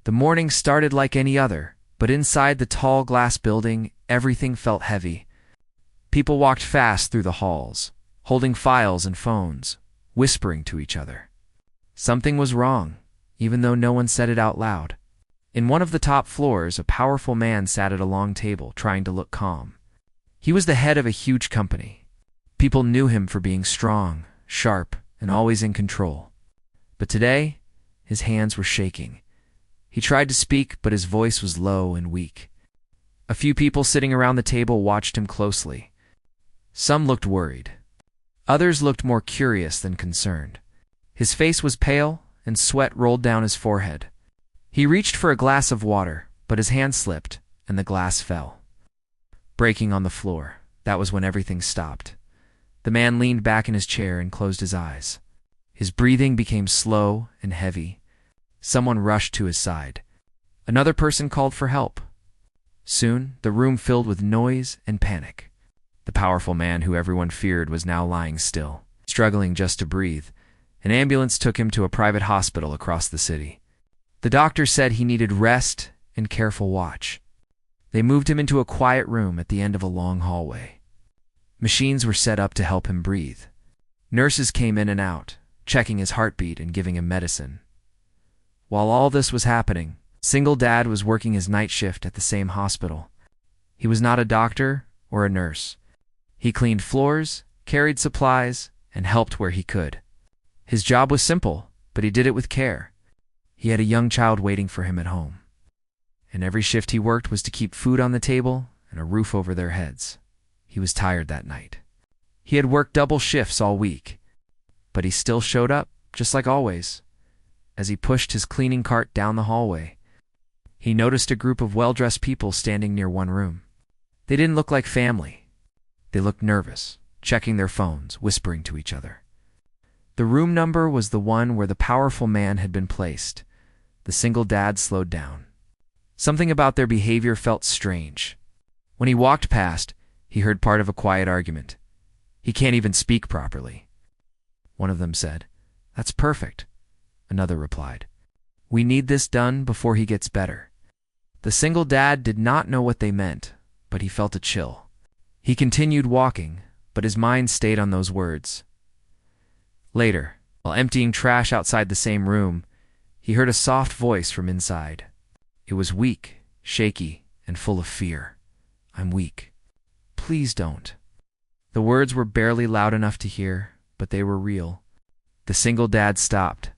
The morning started like any other, but inside the tall glass building, everything felt heavy. People walked fast through the halls, holding files and phones, whispering to each other. Something was wrong, even though no one said it out loud. In one of the top floors, a powerful man sat at a long table, trying to look calm. He was the head of a huge company. People knew him for being strong, sharp, and always in control. But today, his hands were shaking. He tried to speak, but his voice was low and weak. A few people sitting around the table watched him closely. Some looked worried. Others looked more curious than concerned. His face was pale, and sweat rolled down his forehead. He reached for a glass of water, but his hand slipped, and the glass fell, breaking on the floor. That was when everything stopped. The man leaned back in his chair and closed his eyes. His breathing became slow and heavy. Someone rushed to his side. Another person called for help. Soon, the room filled with noise and panic. The powerful man who everyone feared was now lying still, struggling just to breathe. An ambulance took him to a private hospital across the city. The doctor said he needed rest and careful watch. They moved him into a quiet room at the end of a long hallway. Machines were set up to help him breathe. Nurses came in and out, checking his heartbeat and giving him medicine. While all this was happening, Single Dad was working his night shift at the same hospital. He was not a doctor or a nurse. He cleaned floors, carried supplies, and helped where he could. His job was simple, but he did it with care. He had a young child waiting for him at home. And every shift he worked was to keep food on the table and a roof over their heads. He was tired that night. He had worked double shifts all week, but he still showed up, just like always. As he pushed his cleaning cart down the hallway, he noticed a group of well-dressed people standing near one room. They didn't look like family. They looked nervous, checking their phones, whispering to each other. The room number was the one where the powerful man had been placed. The Single Dad slowed down. Something about their behavior felt strange. When he walked past, he heard part of a quiet argument. "He can't even speak properly," one of them said. "That's perfect," another replied. "We need this done before he gets better." The Single Dad did not know what they meant, but he felt a chill. He continued walking, but his mind stayed on those words. Later, while emptying trash outside the same room, he heard a soft voice from inside. It was weak, shaky, and full of fear. "I'm weak. Please don't." The words were barely loud enough to hear, but they were real. The Single Dad stopped.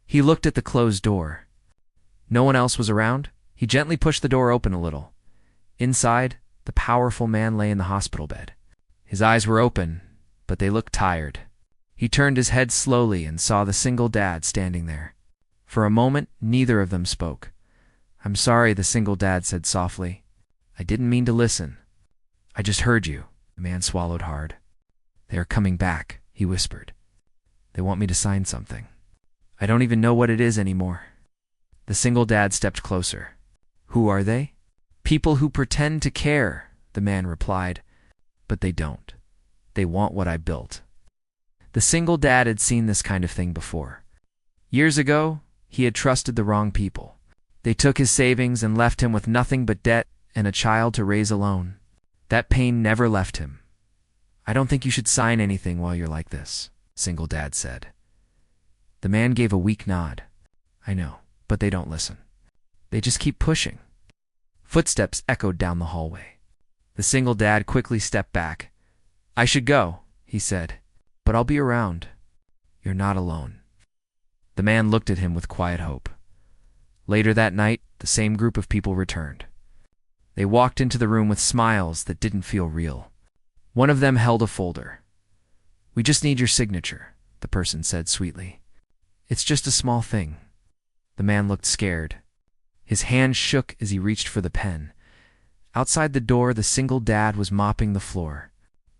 He looked at the closed door. No one else was around. He gently pushed the door open a little. Inside, the powerful man lay in the hospital bed. His eyes were open, but they looked tired. He turned his head slowly and saw the Single Dad standing there. For a moment, neither of them spoke. "I'm sorry," the Single Dad said softly. "I didn't mean to listen. I just heard you." The man swallowed hard. "They are coming back," he whispered. "They want me to sign something. I don't even know what it is anymore." The Single Dad stepped closer. "Who are they?" "People who pretend to care," the man replied. "But they don't. They want what I built." The Single Dad had seen this kind of thing before. Years ago, he had trusted the wrong people. They took his savings and left him with nothing but debt and a child to raise alone. That pain never left him. "I don't think you should sign anything while you're like this," Single Dad said. The man gave a weak nod. "I know, but they don't listen. They just keep pushing." Footsteps echoed down the hallway. The Single Dad quickly stepped back. "I should go," he said, "but I'll be around. You're not alone." The man looked at him with quiet hope. Later that night, the same group of people returned. They walked into the room with smiles that didn't feel real. One of them held a folder. "We just need your signature," the person said sweetly. "It's just a small thing." The man looked scared. His hand shook as he reached for the pen. Outside the door, the Single Dad was mopping the floor.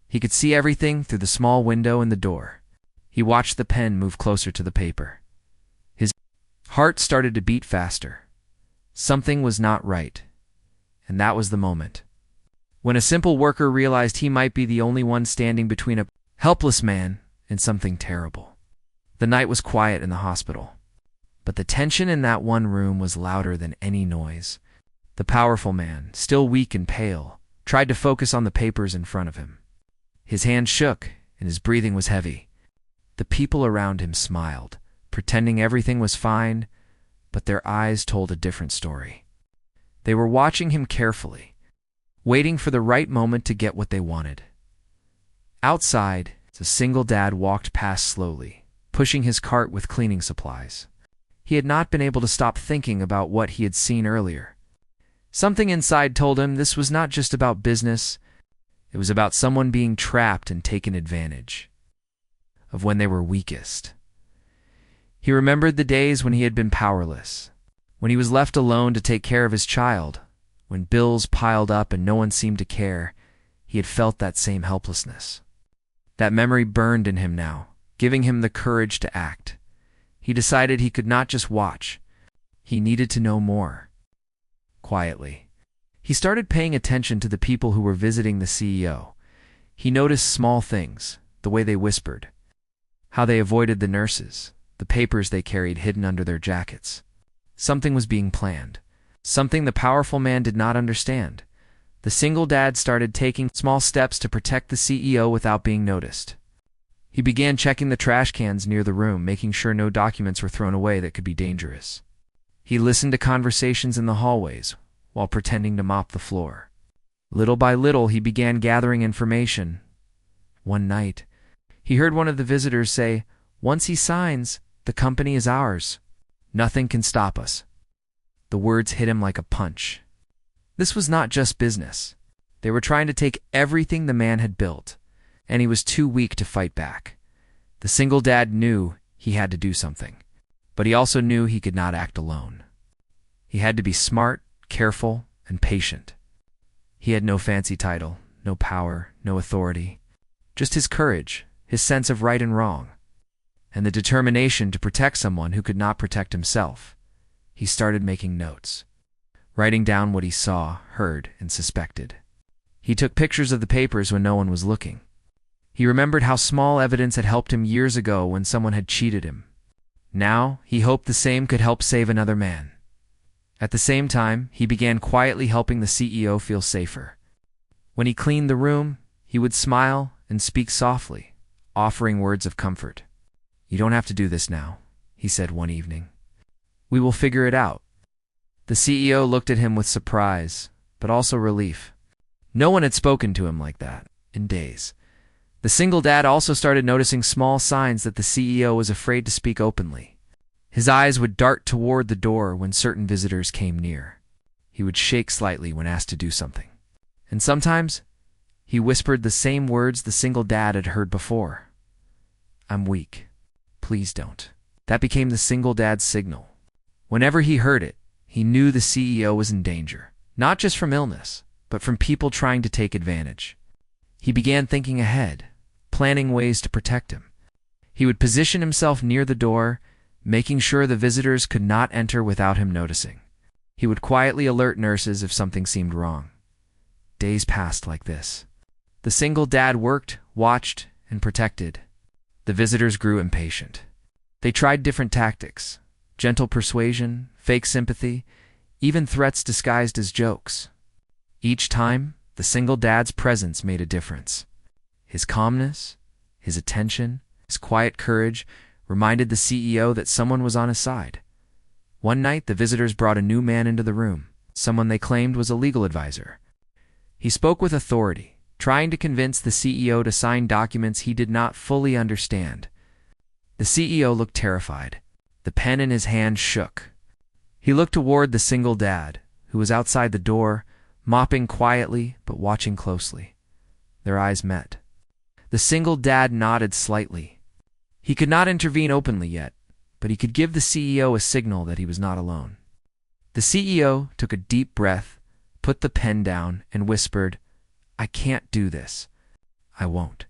He could see everything through the small window in the door. He watched the pen move closer to the paper. His heart started to beat faster. Something was not right. And that was the moment when a simple worker realized he might be the only one standing between a helpless man and something terrible. The night was quiet in the hospital. But the tension in that one room was louder than any noise. The powerful man, still weak and pale, tried to focus on the papers in front of him. His hand shook, and his breathing was heavy. The people around him smiled, pretending everything was fine, but their eyes told a different story. They were watching him carefully, waiting for the right moment to get what they wanted. Outside, a single dad walked past slowly, pushing his cart with cleaning supplies. He had not been able to stop thinking about what he had seen earlier. Something inside told him this was not just about business. It was about someone being trapped and taken advantage of when they were weakest. He remembered the days when he had been powerless, when he was left alone to take care of his child, when bills piled up and no one seemed to care. He had felt that same helplessness. That memory burned in him now, giving him the courage to act. He decided he could not just watch. He needed to know more. Quietly, he started paying attention to the people who were visiting the CEO. He noticed small things, the way they whispered, how they avoided the nurses, the papers they carried hidden under their jackets. Something was being planned, something the powerful man did not understand. The single dad started taking small steps to protect the CEO without being noticed. He began checking the trash cans near the room, making sure no documents were thrown away that could be dangerous. He listened to conversations in the hallways while pretending to mop the floor. Little by little, he began gathering information. One night, he heard one of the visitors say, "Once he signs, the company is ours. Nothing can stop us." The words hit him like a punch. This was not just business. They were trying to take everything the man had built, and he was too weak to fight back. The single dad knew he had to do something, but he also knew he could not act alone. He had to be smart, careful, and patient. He had no fancy title, no power, no authority, just his courage, his sense of right and wrong, and the determination to protect someone who could not protect himself. He started making notes, writing down what he saw, heard, and suspected. He took pictures of the papers when no one was looking. He remembered how small evidence had helped him years ago when someone had cheated him. Now, he hoped the same could help save another man. At the same time, he began quietly helping the CEO feel safer. When he cleaned the room, he would smile and speak softly, offering words of comfort. "You don't have to do this now," he said one evening. "We will figure it out." The CEO looked at him with surprise, but also relief. No one had spoken to him like that in days. The single dad also started noticing small signs that the CEO was afraid to speak openly. His eyes would dart toward the door when certain visitors came near. He would shake slightly when asked to do something. And sometimes, he whispered the same words the single dad had heard before. "I'm weak. Please don't." That became the single dad's signal. Whenever he heard it, he knew the CEO was in danger, not just from illness, but from people trying to take advantage. He began thinking ahead, planning ways to protect him. He would position himself near the door, making sure the visitors could not enter without him noticing. He would quietly alert nurses if something seemed wrong. Days passed like this. The single dad worked, watched, and protected. The visitors grew impatient. They tried different tactics: gentle persuasion, fake sympathy, even threats disguised as jokes. Each time, the single dad's presence made a difference. His calmness, his attention, his quiet courage reminded the CEO that someone was on his side. One night, the visitors brought a new man into the room, someone they claimed was a legal advisor. He spoke with authority, trying to convince the CEO to sign documents he did not fully understand. The CEO looked terrified. The pen in his hand shook. He looked toward the single dad, who was outside the door, mopping quietly but watching closely. Their eyes met. The single dad nodded slightly. He could not intervene openly yet, but he could give the CEO a signal that he was not alone. The CEO took a deep breath, put the pen down, and whispered, "I can't do this. I won't."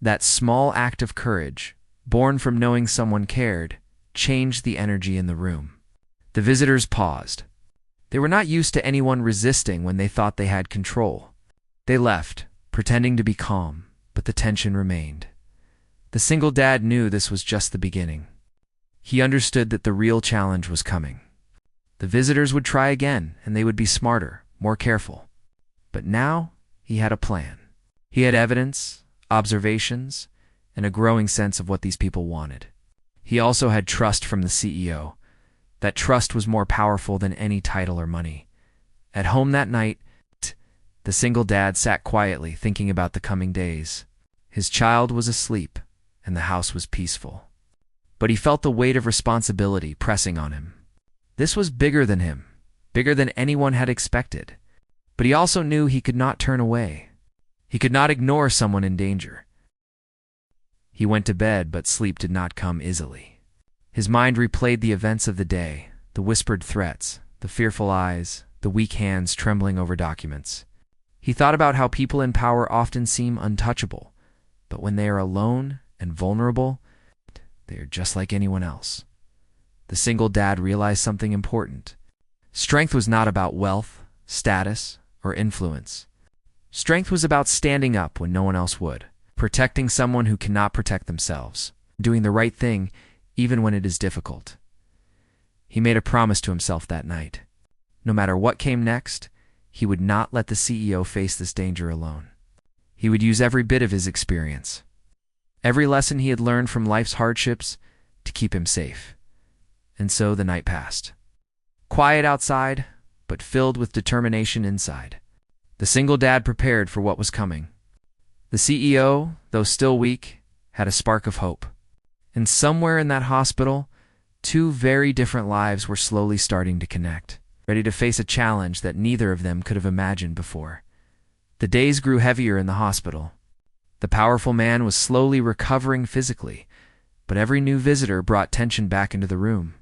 That small act of courage, born from knowing someone cared, changed the energy in the room. The visitors paused. They were not used to anyone resisting when they thought they had control. They left, pretending to be calm, but the tension remained. The single dad knew this was just the beginning. He understood that the real challenge was coming. The visitors would try again, and they would be smarter, more careful. But now he had a plan. He had evidence, observations, and a growing sense of what these people wanted. He also had trust from the CEO. That trust was more powerful than any title or money. At home that night, the single dad sat quietly thinking about the coming days. His child was asleep, and the house was peaceful. But he felt the weight of responsibility pressing on him. This was bigger than him, bigger than anyone had expected. But he also knew he could not turn away. He could not ignore someone in danger. He went to bed, but sleep did not come easily. His mind replayed the events of the day, the whispered threats, the fearful eyes, the weak hands trembling over documents. He thought about how people in power often seem untouchable, but when they are alone and vulnerable, they are just like anyone else. The single dad realized something important. Strength was not about wealth, status, or influence. Strength was about standing up when no one else would, protecting someone who cannot protect themselves, doing the right thing even when it is difficult. He made a promise to himself that night. No matter what came next, he would not let the CEO face this danger alone. He would use every bit of his experience, every lesson he had learned from life's hardships, to keep him safe. And so the night passed. Quiet outside, but filled with determination inside. The single dad prepared for what was coming. The CEO, though still weak, had a spark of hope. And somewhere in that hospital, two very different lives were slowly starting to connect, ready to face a challenge that neither of them could have imagined before. The days grew heavier in the hospital. The powerful man was slowly recovering physically, but every new visitor brought tension back into the room.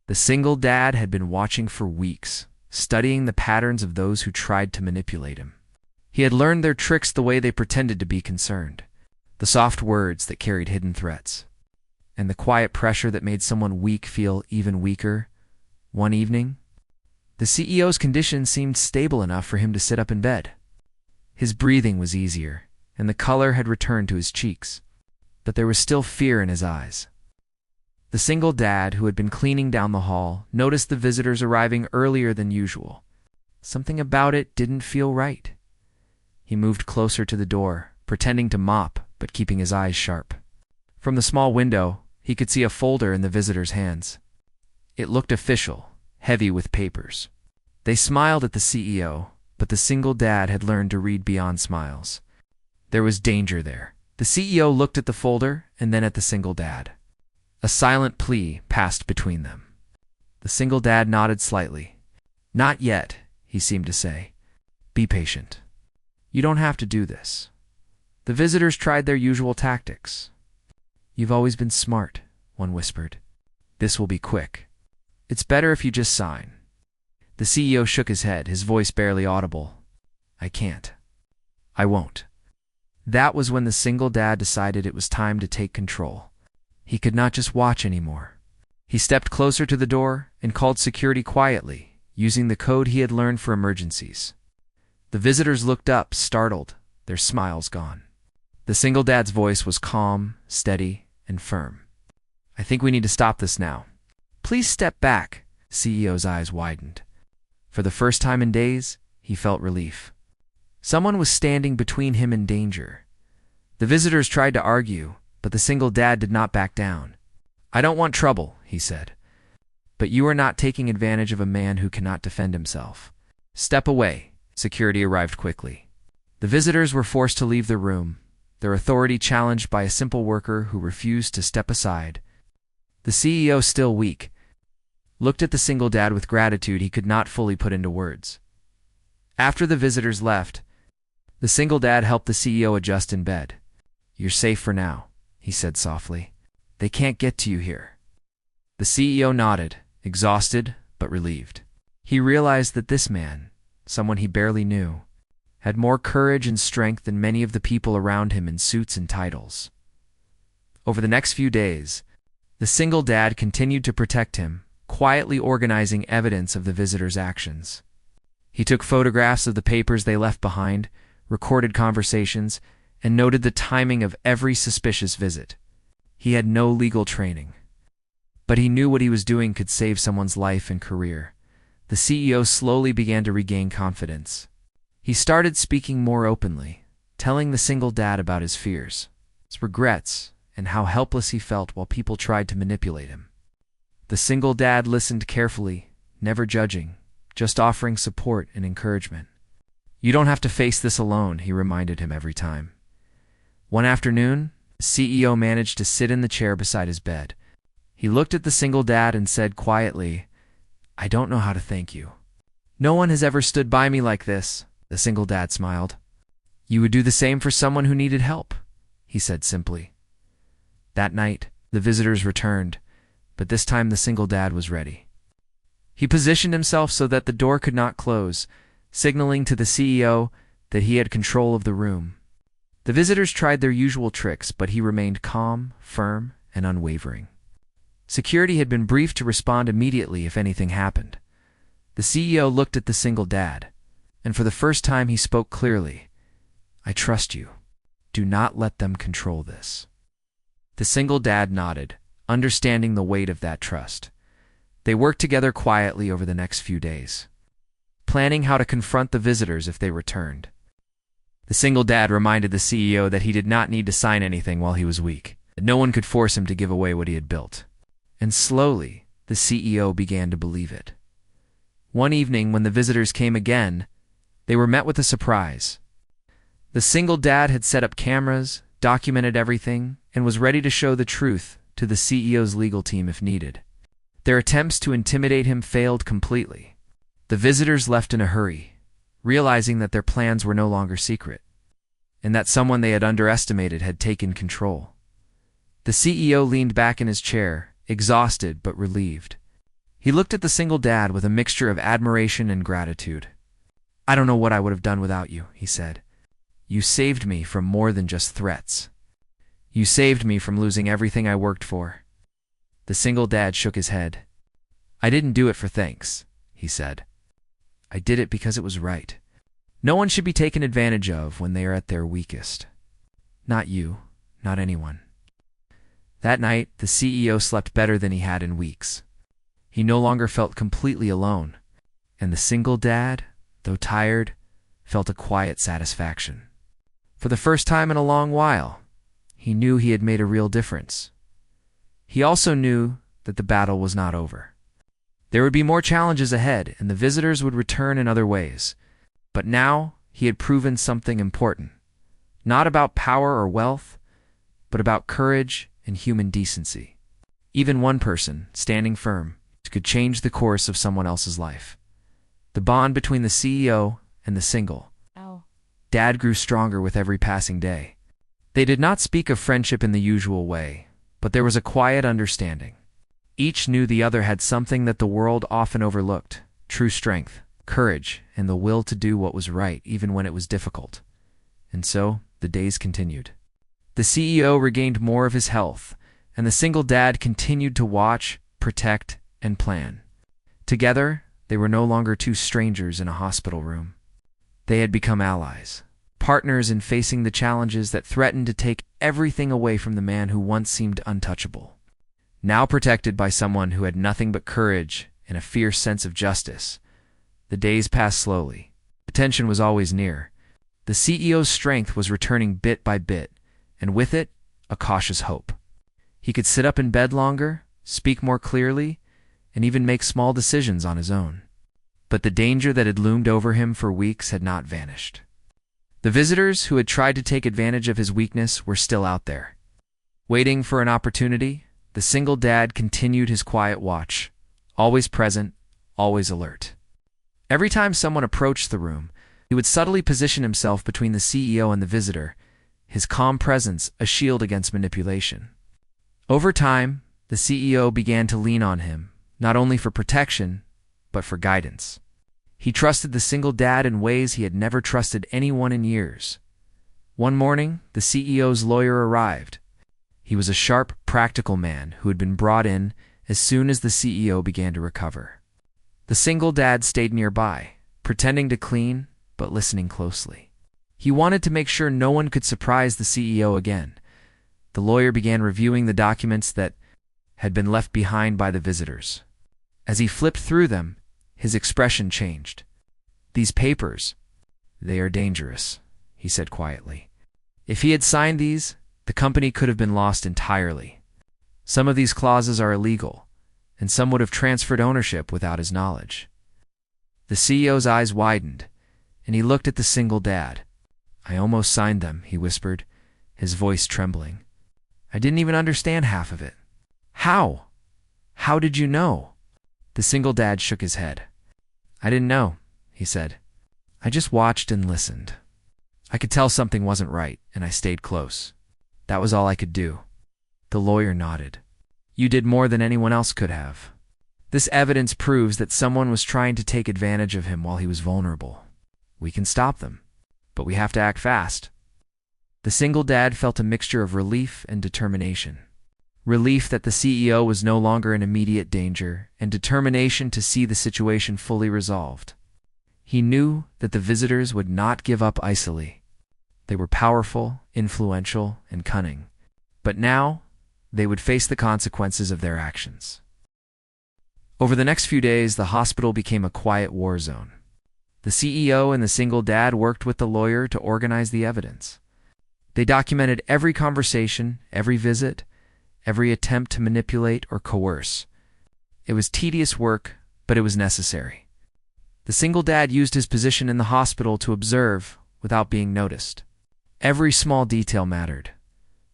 The single dad had been watching for weeks, studying the patterns of those who tried to manipulate him. He had learned their tricks, the way they pretended to be concerned, the soft words that carried hidden threats, and the quiet pressure that made someone weak feel even weaker. One evening, the CEO's condition seemed stable enough for him to sit up in bed. His breathing was easier, and the color had returned to his cheeks, but there was still fear in his eyes. The single dad, who had been cleaning down the hall, noticed the visitors arriving earlier than usual. Something about it didn't feel right. He moved closer to the door, pretending to mop, but keeping his eyes sharp. From the small window, he could see a folder in the visitors' hands. It looked official, heavy with papers. They smiled at the CEO, but the single dad had learned to read beyond smiles. There was danger there. The CEO looked at the folder and then at the single dad. A silent plea passed between them. The single dad nodded slightly. "Not yet," he seemed to say. "Be patient. You don't have to do this." The visitors tried their usual tactics. "You've always been smart," one whispered. "This will be quick. It's better if you just sign." The CEO shook his head, his voice barely audible. "I can't. I won't." That was when the single dad decided it was time to take control. He could not just watch anymore. He stepped closer to the door and called security quietly, using the code he had learned for emergencies. The visitors looked up, startled, their smiles gone. The single dad's voice was calm, steady, and firm. "I think we need to stop this now. Please step back." CEO's eyes widened. For the first time in days, he felt relief. Someone was standing between him and danger. The visitors tried to argue, but the single dad did not back down. "I don't want trouble," he said. "But you are not taking advantage of a man who cannot defend himself. Step away." Security arrived quickly. The visitors were forced to leave the room, their authority challenged by a simple worker who refused to step aside. The CEO, still weak, looked at the single dad with gratitude he could not fully put into words. After the visitors left, the single dad helped the CEO adjust in bed. "You're safe for now," he said softly. "They can't get to you here." The CEO nodded, exhausted but relieved. He realized that this man, someone he barely knew, had more courage and strength than many of the people around him in suits and titles. Over the next few days, the single dad continued to protect him, quietly organizing evidence of the visitors' actions. He took photographs of the papers they left behind, recorded conversations, and noted the timing of every suspicious visit. He had no legal training, but he knew what he was doing could save someone's life and career. The CEO slowly began to regain confidence. He started speaking more openly, telling the single dad about his fears, his regrets, and how helpless he felt while people tried to manipulate him. The single dad listened carefully, never judging, just offering support and encouragement. "You don't have to face this alone," he reminded him every time. One afternoon, the CEO managed to sit in the chair beside his bed. He looked at the single dad and said quietly, "I don't know how to thank you. No one has ever stood by me like this." The single dad smiled. "You would do the same for someone who needed help," he said simply. That night, the visitors returned, but this time the single dad was ready. He positioned himself so that the door could not close, signaling to the CEO that he had control of the room. The visitors tried their usual tricks, but he remained calm, firm, and unwavering. Security had been briefed to respond immediately if anything happened. The CEO looked at the single dad, and for the first time he spoke clearly. "I trust you. Do not let them control this." The single dad nodded, understanding the weight of that trust. They worked together quietly over the next few days, planning how to confront the visitors if they returned. The single dad reminded the CEO that he did not need to sign anything while he was weak, that no one could force him to give away what he had built. And slowly, the CEO began to believe it. One evening, when the visitors came again, they were met with a surprise. The single dad had set up cameras, documented everything, and was ready to show the truth to the CEO's legal team if needed. Their attempts to intimidate him failed completely. The visitors left in a hurry, realizing that their plans were no longer secret, and that someone they had underestimated had taken control. The CEO leaned back in his chair, exhausted but relieved. He looked at the single dad with a mixture of admiration and gratitude. "I don't know what I would have done without you," he said. "You saved me from more than just threats. You saved me from losing everything I worked for." The single dad shook his head. "I didn't do it for thanks," he said. "I did it because it was right. No one should be taken advantage of when they are at their weakest. Not you, not anyone." That night, the CEO slept better than he had in weeks. He no longer felt completely alone, and the single dad, though tired, felt a quiet satisfaction. For the first time in a long while, he knew he had made a real difference. He also knew that the battle was not over. There would be more challenges ahead, and the visitors would return in other ways. But now he had proven something important, not about power or wealth, but about courage and human decency. Even one person, standing firm, could change the course of someone else's life. The bond between the CEO and the single dad grew stronger with every passing day. They did not speak of friendship in the usual way, but there was a quiet understanding. Each knew the other had something that the world often overlooked: true strength, courage, and the will to do what was right even when it was difficult. And so, the days continued. The CEO regained more of his health, and the single dad continued to watch, protect, and plan. Together, they were no longer two strangers in a hospital room. They had become allies, partners in facing the challenges that threatened to take everything away from the man who once seemed untouchable. Now protected by someone who had nothing but courage and a fierce sense of justice, the days passed slowly. The tension was always near. The CEO's strength was returning bit by bit, and with it, a cautious hope. He could sit up in bed longer, speak more clearly, and even make small decisions on his own. But the danger that had loomed over him for weeks had not vanished. The visitors who had tried to take advantage of his weakness were still out there. Waiting for an opportunity, the single dad continued his quiet watch, always present, always alert. Every time someone approached the room, he would subtly position himself between the CEO and the visitor, his calm presence a shield against manipulation. Over time, the CEO began to lean on him, not only for protection, but for guidance. He trusted the single dad in ways he had never trusted anyone in years. One morning, the CEO's lawyer arrived. He was a sharp, practical man who had been brought in as soon as the CEO began to recover. The single dad stayed nearby, pretending to clean, but listening closely. He wanted to make sure no one could surprise the CEO again. The lawyer began reviewing the documents that had been left behind by the visitors. As he flipped through them, his expression changed. "These papers, they are dangerous," he said quietly. If he had signed these, the company could have been lost entirely. Some of these clauses are illegal, and some would have transferred ownership without his knowledge. The CEO's eyes widened, and he looked at the single dad. "I almost signed them," he whispered, his voice trembling. "I didn't even understand half of it." "How? How did you know?" The single dad shook his head. "I didn't know," he said. "I just watched and listened. I could tell something wasn't right, and I stayed close. That was all I could do." The lawyer nodded. "You did more than anyone else could have. This evidence proves that someone was trying to take advantage of him while he was vulnerable. We can stop them, but we have to act fast." The single dad felt a mixture of relief and determination. Relief that the CEO was no longer in immediate danger, and determination to see the situation fully resolved. He knew that the visitors would not give up easily. They were powerful, influential, and cunning. But now, they would face the consequences of their actions. Over the next few days, the hospital became a quiet war zone. The CEO and the single dad worked with the lawyer to organize the evidence. They documented every conversation, every visit, every attempt to manipulate or coerce. It was tedious work, but it was necessary. The single dad used his position in the hospital to observe without being noticed. Every small detail mattered.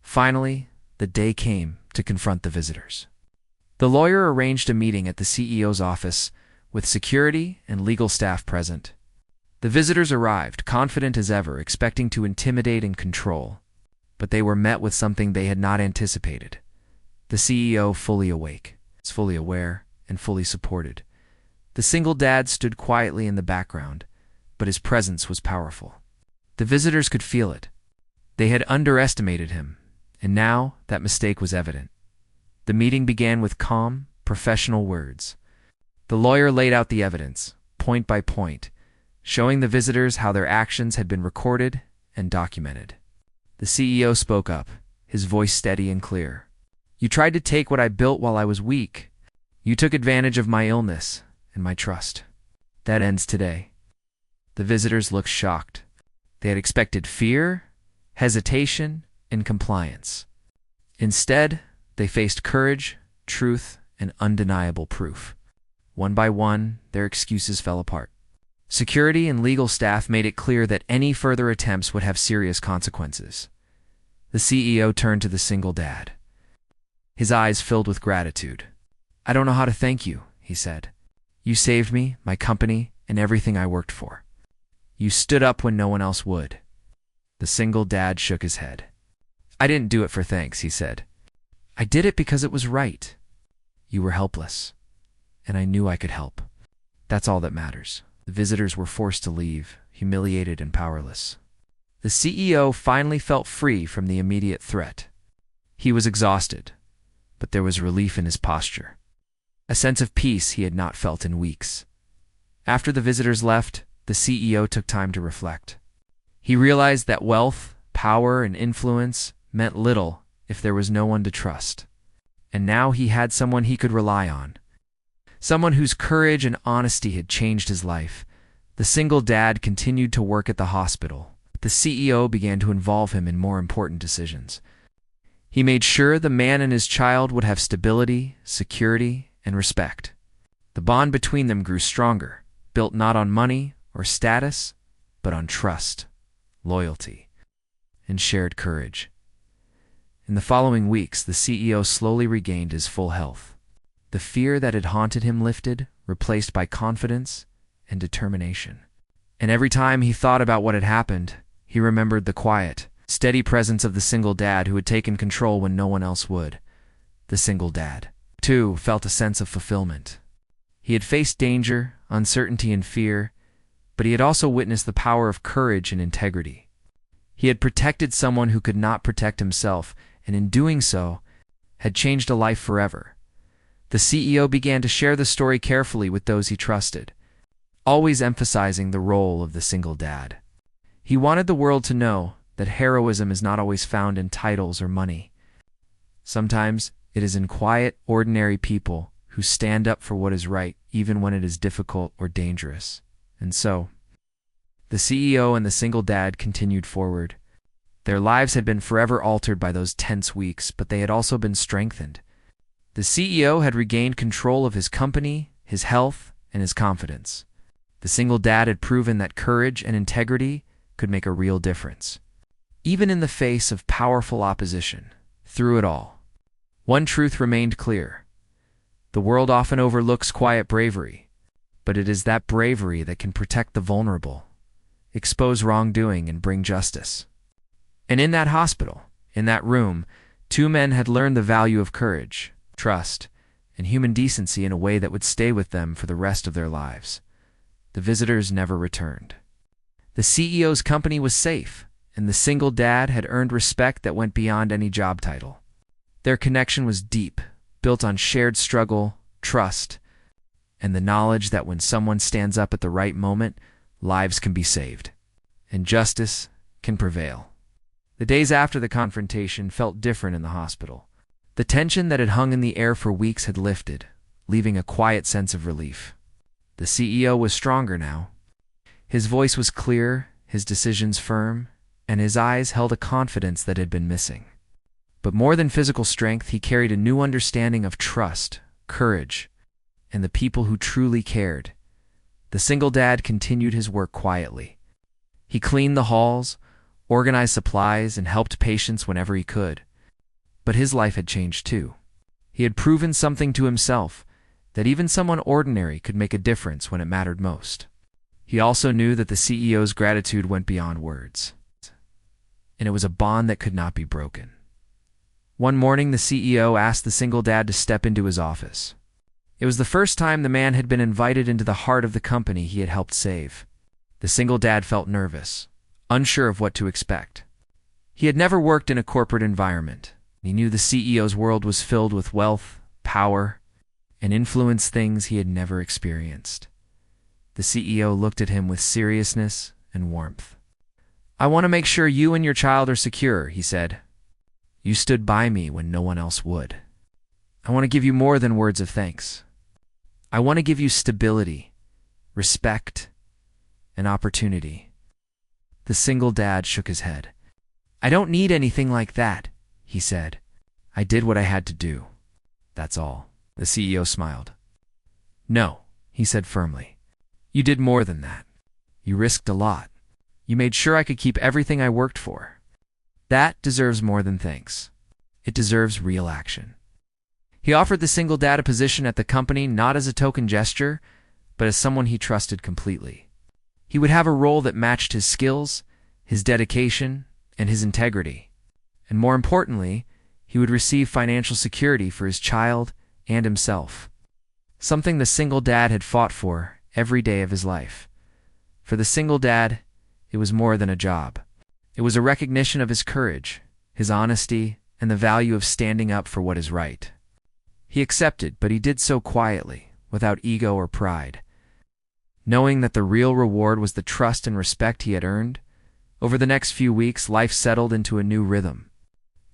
Finally, the day came to confront the visitors. The lawyer arranged a meeting at the CEO's office with security and legal staff present. The visitors arrived, confident as ever, expecting to intimidate and control. But they were met with something they had not anticipated. The CEO fully awake, fully aware, and fully supported. The single dad stood quietly in the background, but his presence was powerful. The visitors could feel it. They had underestimated him, and now that mistake was evident. The meeting began with calm, professional words. The lawyer laid out the evidence, point by point, showing the visitors how their actions had been recorded and documented. The CEO spoke up, his voice steady and clear. "You tried to take what I built while I was weak. You took advantage of my illness and my trust. That ends today." The visitors looked shocked. They had expected fear, hesitation, and compliance. Instead, they faced courage, truth, and undeniable proof. One by one, their excuses fell apart. Security and legal staff made it clear that any further attempts would have serious consequences. The CEO turned to the single dad. His eyes filled with gratitude. "I don't know how to thank you," he said. "You saved me, my company, and everything I worked for. You stood up when no one else would." The single dad shook his head. "I didn't do it for thanks," he said. "I did it because it was right. You were helpless, and I knew I could help. That's all that matters." The visitors were forced to leave, humiliated and powerless. The CEO finally felt free from the immediate threat. He was exhausted, but there was relief in his posture. A sense of peace he had not felt in weeks. After the visitors left, the CEO took time to reflect. He realized that wealth, power, and influence meant little if there was no one to trust. And now he had someone he could rely on. Someone whose courage and honesty had changed his life. The single dad continued to work at the hospital. The CEO began to involve him in more important decisions. He made sure the man and his child would have stability, security, and respect. The bond between them grew stronger, built not on money or status, but on trust, loyalty, and shared courage. In the following weeks, the CEO slowly regained his full health. The fear that had haunted him lifted, replaced by confidence and determination. And every time he thought about what had happened, he remembered the quiet, steady presence of the single dad who had taken control when no one else would. The single dad, too, felt a sense of fulfillment. He had faced danger, uncertainty, and fear, but he had also witnessed the power of courage and integrity. He had protected someone who could not protect himself, and in doing so, had changed a life forever. The CEO began to share the story carefully with those he trusted, always emphasizing the role of the single dad. He wanted the world to know that heroism is not always found in titles or money. Sometimes It is in quiet, ordinary people who stand up for what is right, even when it is difficult or dangerous. And so, the CEO and the single dad continued forward. Their lives had been forever altered by those tense weeks, but they had also been strengthened. The CEO had regained control of his company, his health, and his confidence. The single dad had proven that courage and integrity could make a real difference. Even in the face of powerful opposition, through it all, one truth remained clear. The world often overlooks quiet bravery, but it is that bravery that can protect the vulnerable, expose wrongdoing, and bring justice. And in that hospital, in that room, two men had learned the value of courage, trust, and human decency in a way that would stay with them for the rest of their lives. The visitors never returned. The CEO's company was safe, and the single dad had earned respect that went beyond any job title. Their connection was deep, built on shared struggle, trust, and the knowledge that when someone stands up at the right moment, lives can be saved, and justice can prevail. The days after the confrontation felt different in the hospital. The tension that had hung in the air for weeks had lifted, leaving a quiet sense of relief. The CEO was stronger now. His voice was clear, his decisions firm, and his eyes held a confidence that had been missing. But more than physical strength, he carried a new understanding of trust, courage, and the people who truly cared. The single dad continued his work quietly. He cleaned the halls, organized supplies, and helped patients whenever he could. But his life had changed too. He had proven something to himself, that even someone ordinary could make a difference when it mattered most. He also knew that the CEO's gratitude went beyond words, and it was a bond that could not be broken. One morning, the CEO asked the single dad to step into his office. It was the first time the man had been invited into the heart of the company he had helped save. The single dad felt nervous, unsure of what to expect. He had never worked in a corporate environment. He knew the CEO's world was filled with wealth, power, and influence, things he had never experienced. The CEO looked at him with seriousness and warmth. "I want to make sure you and your child are secure," he said. "You stood by me when no one else would. I want to give you more than words of thanks. I want to give you stability, respect, and opportunity." The single dad shook his head. "I don't need anything like that," he said. "I did what I had to do. That's all." The CEO smiled. "No," he said firmly. "You did more than that. You risked a lot. You made sure I could keep everything I worked for. That deserves more than thanks. It deserves real action." He offered the single dad a position at the company not as a token gesture, but as someone he trusted completely. He would have a role that matched his skills, his dedication, and his integrity. And more importantly, he would receive financial security for his child and himself, something the single dad had fought for every day of his life. For the single dad, it was more than a job. It was a recognition of his courage, his honesty, and the value of standing up for what is right. He accepted, but he did so quietly, without ego or pride. Knowing that the real reward was the trust and respect he had earned, over the next few weeks, life settled into a new rhythm.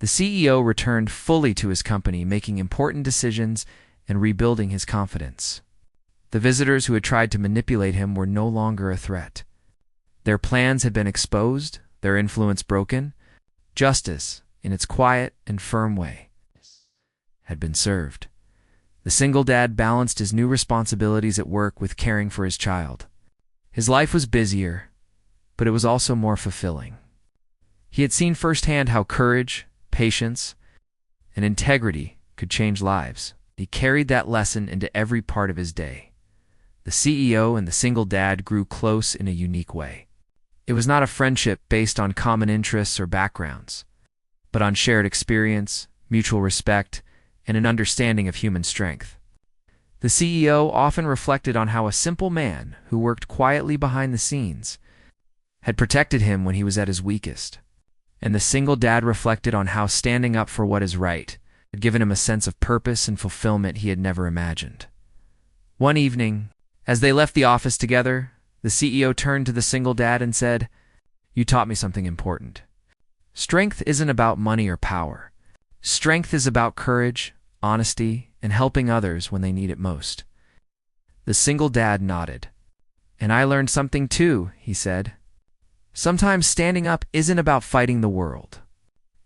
The CEO returned fully to his company, making important decisions and rebuilding his confidence. The visitors who had tried to manipulate him were no longer a threat. Their plans had been exposed, their influence broken. Justice, in its quiet and firm way, had been served. The single dad balanced his new responsibilities at work with caring for his child. His life was busier, but it was also more fulfilling. He had seen firsthand how courage, patience, and integrity could change lives. He carried that lesson into every part of his day. The CEO and the single dad grew close in a unique way. It was not a friendship based on common interests or backgrounds, but on shared experience, mutual respect, and an understanding of human strength. The CEO often reflected on how a simple man who worked quietly behind the scenes had protected him when he was at his weakest. And the single dad reflected on how standing up for what is right had given him a sense of purpose and fulfillment he had never imagined. One evening, as they left the office together, the CEO turned to the single dad and said, "You taught me something important. Strength isn't about money or power. Strength is about courage, honesty, and helping others when they need it most. The single dad nodded. "And I learned something too," he said. "Sometimes standing up isn't about fighting the world.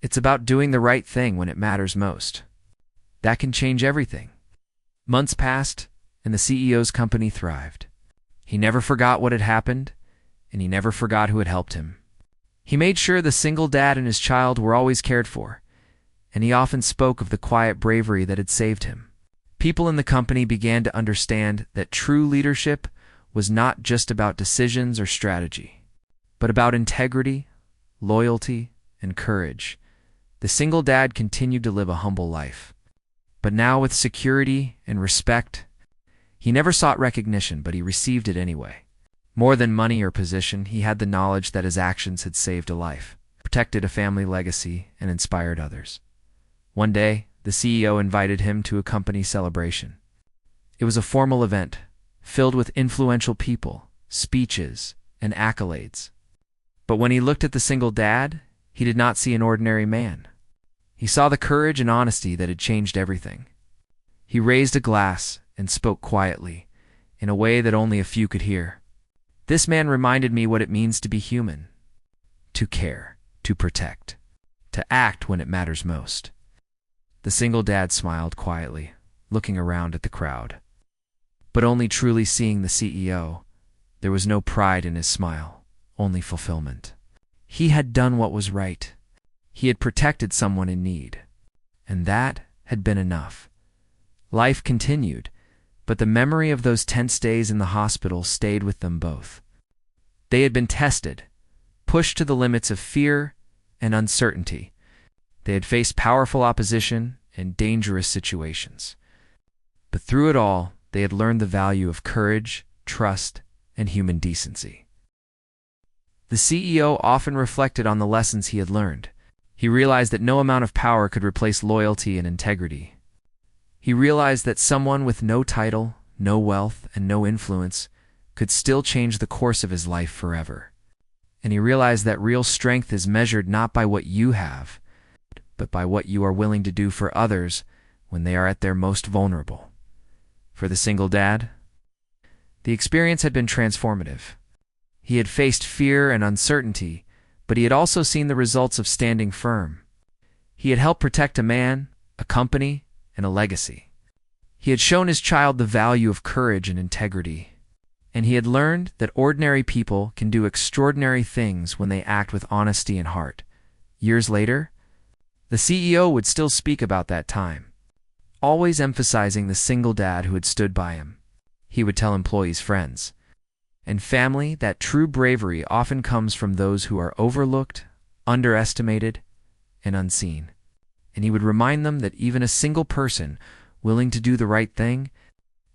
It's about doing the right thing when it matters most. That can change everything." Months passed, and the CEO's company thrived. He never forgot what had happened, and he never forgot who had helped him. He made sure the single dad and his child were always cared for, and he often spoke of the quiet bravery that had saved him. People in the company began to understand that true leadership was not just about decisions or strategy, but about integrity, loyalty, and courage. The single dad continued to live a humble life, but now with security and respect. He never sought recognition, but he received it anyway. More than money or position, he had the knowledge that his actions had saved a life, protected a family legacy, and inspired others. One day, the CEO invited him to a company celebration. It was a formal event, filled with influential people, speeches, and accolades. But when he looked at the single dad, he did not see an ordinary man. He saw the courage and honesty that had changed everything. He raised a glass and spoke quietly, in a way that only a few could hear. "This man reminded me what it means to be human, to care, to protect, to act when it matters most." The single dad smiled quietly, looking around at the crowd. But only truly seeing the CEO, there was no pride in his smile, only fulfillment. He had done what was right. He had protected someone in need, and that had been enough. Life continued, but the memory of those tense days in the hospital stayed with them both. They had been tested, pushed to the limits of fear and uncertainty. They had faced powerful opposition and dangerous situations. But through it all, they had learned the value of courage, trust, and human decency. The CEO often reflected on the lessons he had learned. He realized that no amount of power could replace loyalty and integrity. He realized that someone with no title, no wealth, and no influence could still change the course of his life forever. And he realized that real strength is measured not by what you have, but by what you are willing to do for others when they are at their most vulnerable. For the single dad, the experience had been transformative. He had faced fear and uncertainty, but he had also seen the results of standing firm. He had helped protect a man, a company, and a legacy. He had shown his child the value of courage and integrity, and he had learned that ordinary people can do extraordinary things when they act with honesty and heart. Years later, the CEO would still speak about that time, always emphasizing the single dad who had stood by him. He would tell employees, friends, and family that true bravery often comes from those who are overlooked, underestimated, and unseen. And he would remind them that even a single person willing to do the right thing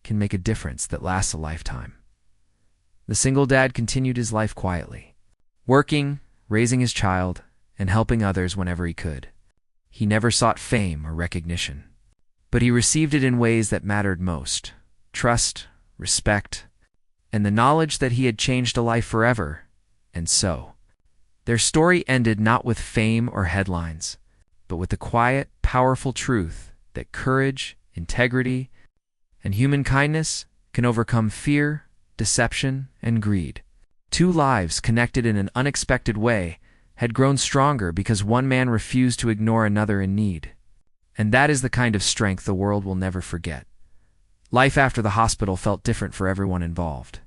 can make a difference that lasts a lifetime. The single dad continued his life quietly, working, raising his child, and helping others whenever he could. He never sought fame or recognition, but he received it in ways that mattered most: trust, respect, and the knowledge that he had changed a life forever. And so, their story ended not with fame or headlines, but with the quiet, powerful truth that courage, integrity, and human kindness can overcome fear, deception, and greed. Two lives connected in an unexpected way had grown stronger because one man refused to ignore another in need. And that is the kind of strength the world will never forget. Life after the hospital felt different for everyone involved.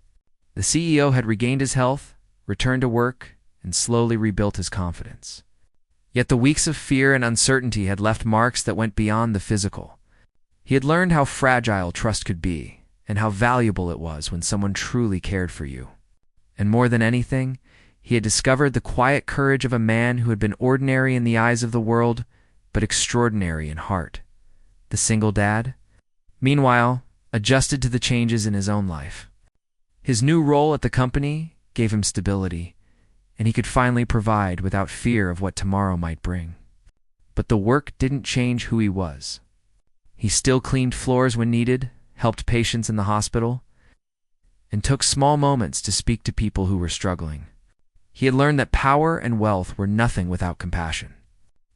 The CEO had regained his health, returned to work, and slowly rebuilt his confidence. Yet the weeks of fear and uncertainty had left marks that went beyond the physical. He had learned how fragile trust could be, and how valuable it was when someone truly cared for you. And more than anything, he had discovered the quiet courage of a man who had been ordinary in the eyes of the world, but extraordinary in heart. The single dad, meanwhile, adjusted to the changes in his own life. His new role at the company gave him stability, and he could finally provide without fear of what tomorrow might bring. But the work didn't change who he was. He still cleaned floors when needed, helped patients in the hospital, and took small moments to speak to people who were struggling. He had learned that power and wealth were nothing without compassion,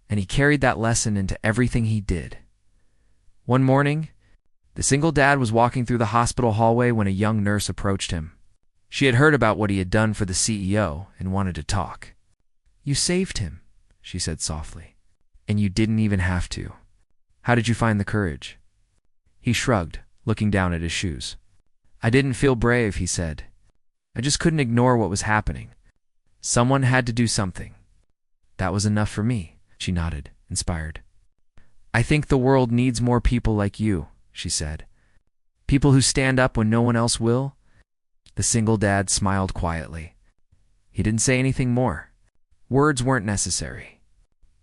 and he carried that lesson into everything he did. One morning, the single dad was walking through the hospital hallway when a young nurse approached him. She had heard about what he had done for the CEO and wanted to talk. "You saved him," she said softly. "And you didn't even have to. How did you find the courage?" He shrugged, looking down at his shoes. "I didn't feel brave," he said. "I just couldn't ignore what was happening. Someone had to do something. That was enough for me." She nodded, inspired. "I think the world needs more people like you," she said. "People who stand up when no one else will." The single dad smiled quietly. He didn't say anything more. Words weren't necessary.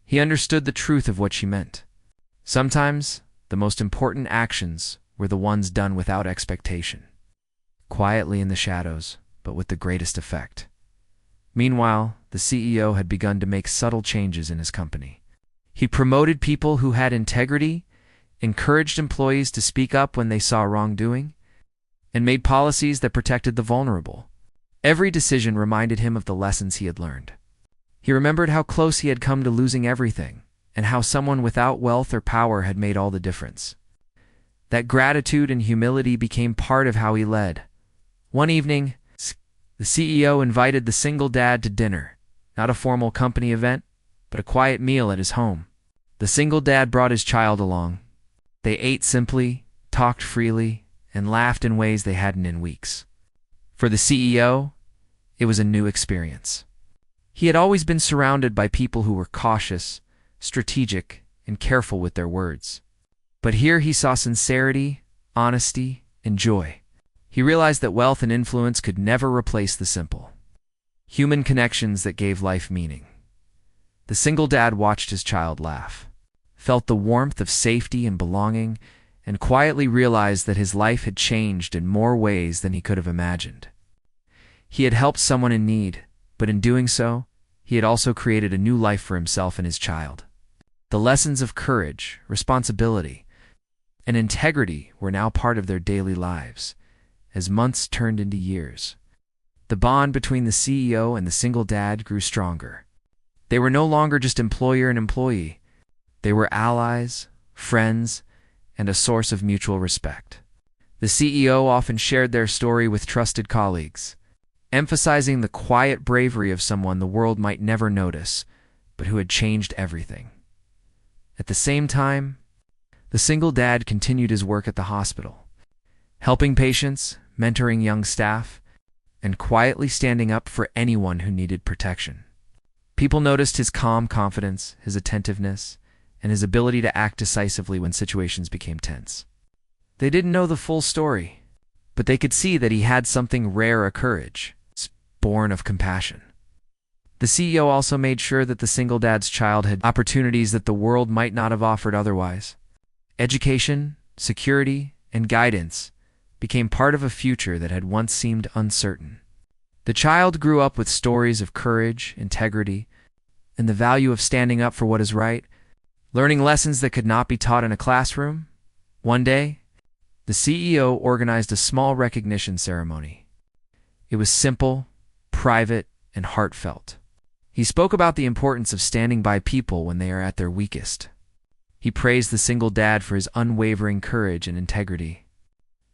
He understood the truth of what she meant. Sometimes, the most important actions were the ones done without expectation, quietly in the shadows, but with the greatest effect. Meanwhile, the CEO had begun to make subtle changes in his company. He promoted people who had integrity, encouraged employees to speak up when they saw wrongdoing, and made policies that protected the vulnerable. Every decision reminded him of the lessons he had learned. He remembered how close he had come to losing everything, and how someone without wealth or power had made all the difference. That gratitude and humility became part of how he led. One evening, the CEO invited the single dad to dinner, not a formal company event, but a quiet meal at his home. The single dad brought his child along. They ate simply, talked freely, and laughed in ways they hadn't in weeks. For the CEO, it was a new experience. He had always been surrounded by people who were cautious, strategic, and careful with their words. But here he saw sincerity, honesty, and joy. He realized that wealth and influence could never replace the simple, human connections that gave life meaning. The single dad watched his child laugh, felt the warmth of safety and belonging, and quietly realized that his life had changed in more ways than he could have imagined. He had helped someone in need, but in doing so, he had also created a new life for himself and his child. The lessons of courage, responsibility, and integrity were now part of their daily lives. As months turned into years, the bond between the CEO and the single dad grew stronger. They were no longer just employer and employee. They were allies, friends, and a source of mutual respect. The CEO often shared their story with trusted colleagues, emphasizing the quiet bravery of someone the world might never notice, but who had changed everything. At the same time, the single dad continued his work at the hospital, helping patients, mentoring young staff, and quietly standing up for anyone who needed protection. People noticed his calm confidence, his attentiveness, and his ability to act decisively when situations became tense. They didn't know the full story, but they could see that he had something rare, a courage, born of compassion. The CEO also made sure that the single dad's child had opportunities that the world might not have offered otherwise. Education, security, and guidance became part of a future that had once seemed uncertain. The child grew up with stories of courage, integrity, and the value of standing up for what is right, learning lessons that could not be taught in a classroom. One day, the CEO organized a small recognition ceremony. It was simple, private, and heartfelt. He spoke about the importance of standing by people when they are at their weakest. He praised the single dad for his unwavering courage and integrity.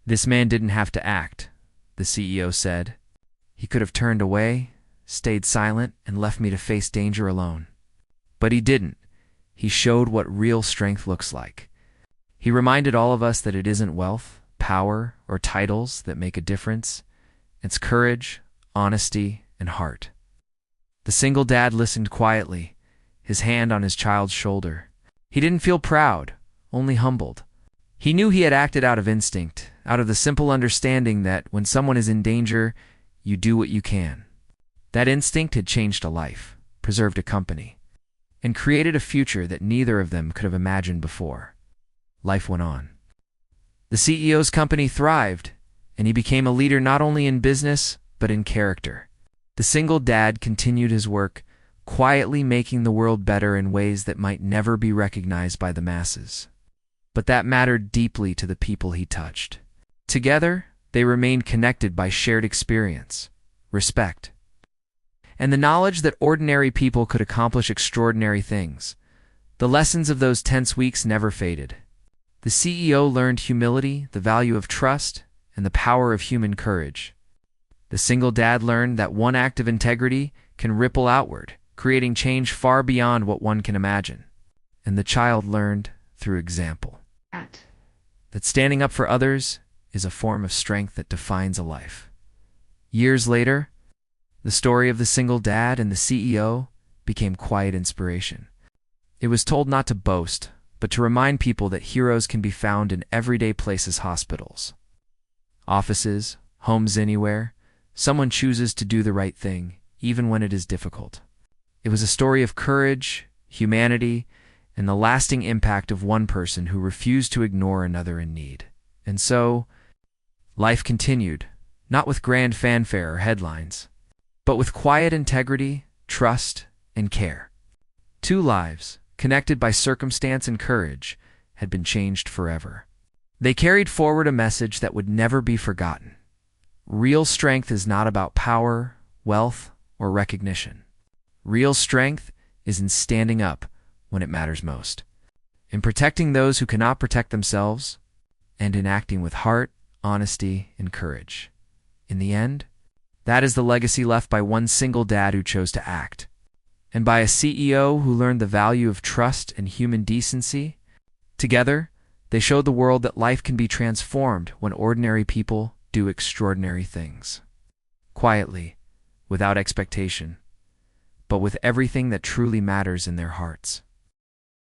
"This man didn't have to act," the CEO said. "He could have turned away, stayed silent, and left me to face danger alone. But he didn't. He showed what real strength looks like." He reminded all of us that it isn't wealth, power, or titles that make a difference. It's courage, honesty, and heart. The single dad listened quietly, his hand on his child's shoulder. He didn't feel proud, only humbled. He knew he had acted out of instinct, out of the simple understanding that when someone is in danger, you do what you can. That instinct had changed a life, preserved a company, and created a future that neither of them could have imagined before. Life went on. The CEO's company thrived, and he became a leader not only in business, but in character. The single dad continued his work, quietly making the world better in ways that might never be recognized by the masses. But that mattered deeply to the people he touched. Together, they remained connected by shared experience, respect, and the knowledge that ordinary people could accomplish extraordinary things. The lessons of those tense weeks never faded. The CEO learned humility, the value of trust, and the power of human courage. The single dad learned that one act of integrity can ripple outward, creating change far beyond what one can imagine. And the child learned, through example, that standing up for others is a form of strength that defines a life. Years later, the story of the single dad and the CEO became quiet inspiration. It was told not to boast, but to remind people that heroes can be found in everyday places: hospitals, offices, homes, anywhere. Someone chooses to do the right thing, even when it is difficult. It was a story of courage, humanity, and the lasting impact of one person who refused to ignore another in need. And so, life continued, not with grand fanfare or headlines, but with quiet integrity, trust, and care. Two lives, connected by circumstance and courage, had been changed forever. They carried forward a message that would never be forgotten. Real strength is not about power, wealth, or recognition. Real strength is in standing up when it matters most, in protecting those who cannot protect themselves, and in acting with heart, honesty, and courage. In the end, that is the legacy left by one single dad who chose to act, and by a CEO who learned the value of trust and human decency. Together, they showed the world that life can be transformed when ordinary people do extraordinary things. Quietly, without expectation, but with everything that truly matters in their hearts.